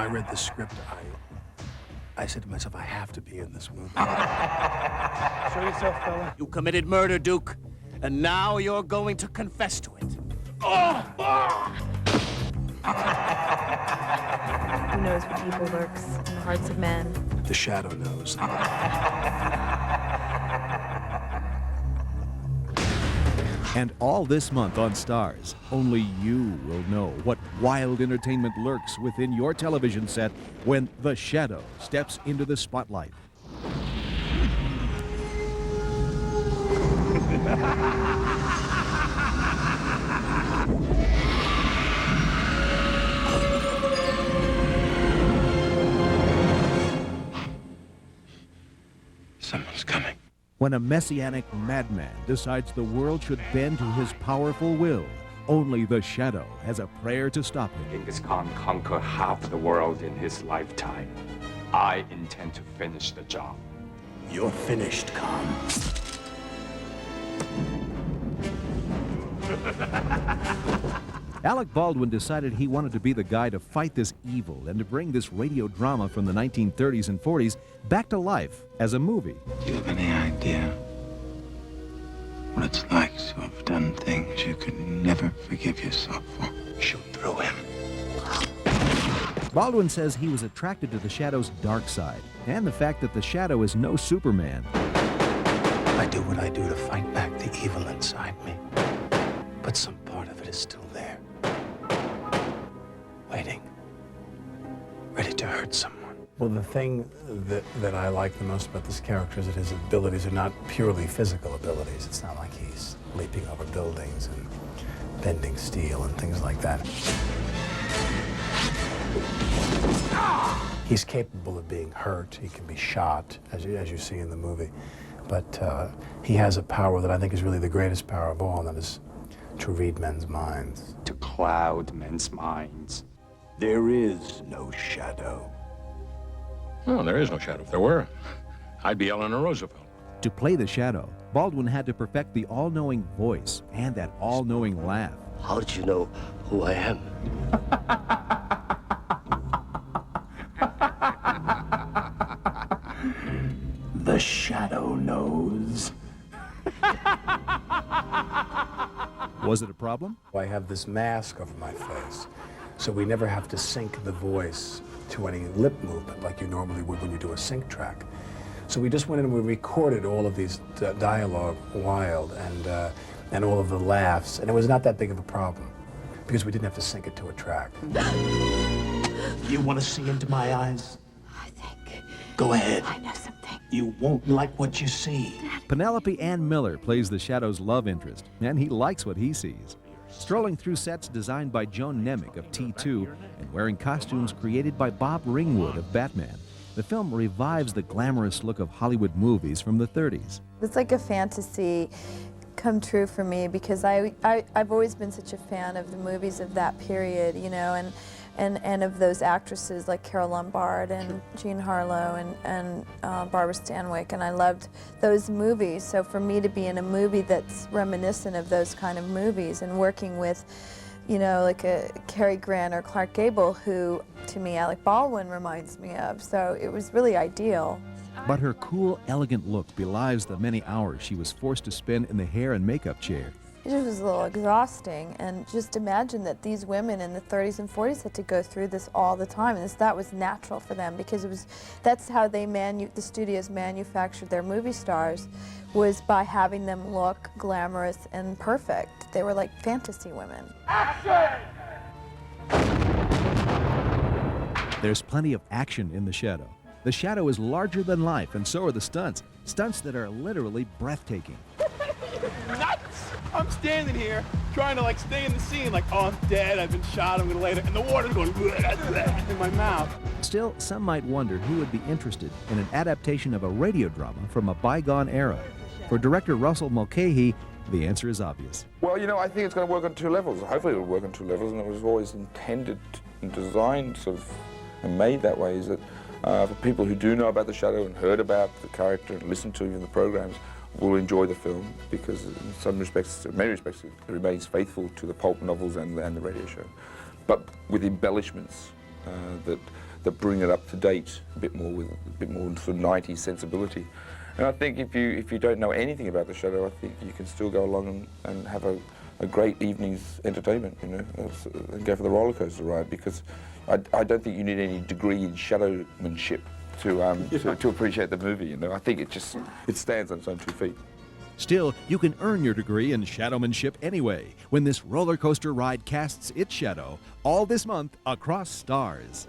I read the script, I said to myself, I have to be in this movie. Show yourself, fella. You committed murder, Duke, and now you're going to confess to it. Who knows what evil lurks in the hearts of men? The Shadow knows. And all this month on STARZ, only you will know what wild entertainment lurks within your television set when the Shadow steps into the spotlight. Someone's coming. When a messianic madman decides the world should bend to his powerful will, only the Shadow has a prayer to stop him. Genghis Khan conquered half the world in his lifetime. I intend to finish the job. You're finished, Khan. Alec Baldwin decided he wanted to be the guy to fight this evil and to bring this radio drama from the 1930s and 40s back to life as a movie. Do you have any idea what it's like to have done things you could never forgive yourself for? Shoot through him. Baldwin says he was attracted to the Shadow's dark side and the fact that the Shadow is no Superman. I do what I do to fight back the evil inside me. But some part of it is still there. Waiting. Ready to hurt someone. Well, the thing that I like the most about this character is that his abilities are not purely physical abilities. It's not like he's leaping over buildings and bending steel and things like that. He's capable of being hurt. He can be shot, as you see in the movie. But he has a power that I think is really the greatest power of all, and that is to read men's minds. To cloud men's minds. There is no shadow. No, there is no shadow. If there were, I'd be Eleanor Roosevelt. To play the Shadow, Baldwin had to perfect the all-knowing voice and that all-knowing laugh. How did you know who I am? The Shadow knows. Was it a problem? I have this mask over my face, so we never have to sync the voice to any lip movement like you normally would when you do a sync track. So we just went in and we recorded all of these dialogue wild and all of the laughs, and it was not that big of a problem because we didn't have to sync it to a track. You want to see into my eyes? I think. Go ahead. I know something. You won't like what you see. Penelope Ann Miller plays the Shadow's love interest, and he likes what he sees. Strolling through sets designed by Joan Nemec of T2 and wearing costumes created by Bob Ringwood of Batman, the film revives the glamorous look of Hollywood movies from the 30s. It's like a fantasy come true for me because I've always been such a fan of the movies of that period, you know, and of those actresses like Carole Lombard and Jean Harlow and Barbara Stanwyck, and I loved those movies. So for me to be in a movie that's reminiscent of those kind of movies and working with, you know, like a Cary Grant or Clark Gable, who to me Alec Baldwin reminds me of, so it was really ideal. But her cool, elegant look belies the many hours she was forced to spend in the hair and makeup chair. It just was a little exhausting, and just imagine that these women in the 30s and 40s had to go through this all the time, and that was natural for them because that's how they the studios manufactured their movie stars, was by having them look glamorous and perfect. They were like fantasy women. There's plenty of action in the Shadow. The Shadow is larger than life, and so are the stunts. Stunts that are literally breathtaking. Nuts! I'm standing here trying to like stay in the scene, like, oh, I'm dead, I've been shot, I'm gonna lay there, and the water's going in my mouth. Still, some might wonder who would be interested in an adaptation of a radio drama from a bygone era. For director Russell Mulcahy, the answer is obvious. Well, you know, I think it's going to work on two levels. Hopefully it'll work on two levels, and it was always intended and designed sort of and made that way, is that for people who do know about the Shadow and heard about the character and listened to even the programs, will enjoy the film because in some respects, in many respects, it remains faithful to the pulp novels and the radio show, but with embellishments that bring it up to date a bit more with a bit more sort of 90s sensibility. And I think if you don't know anything about the Shadow, I think you can still go along and have a great evening's entertainment, you know, and go for the roller coaster ride, because I don't think you need any degree in shadowmanship to appreciate the movie, you know. I think it stands on its own 2 feet. Still, you can earn your degree in shadowmanship anyway when this roller coaster ride casts its shadow all this month across STARZ.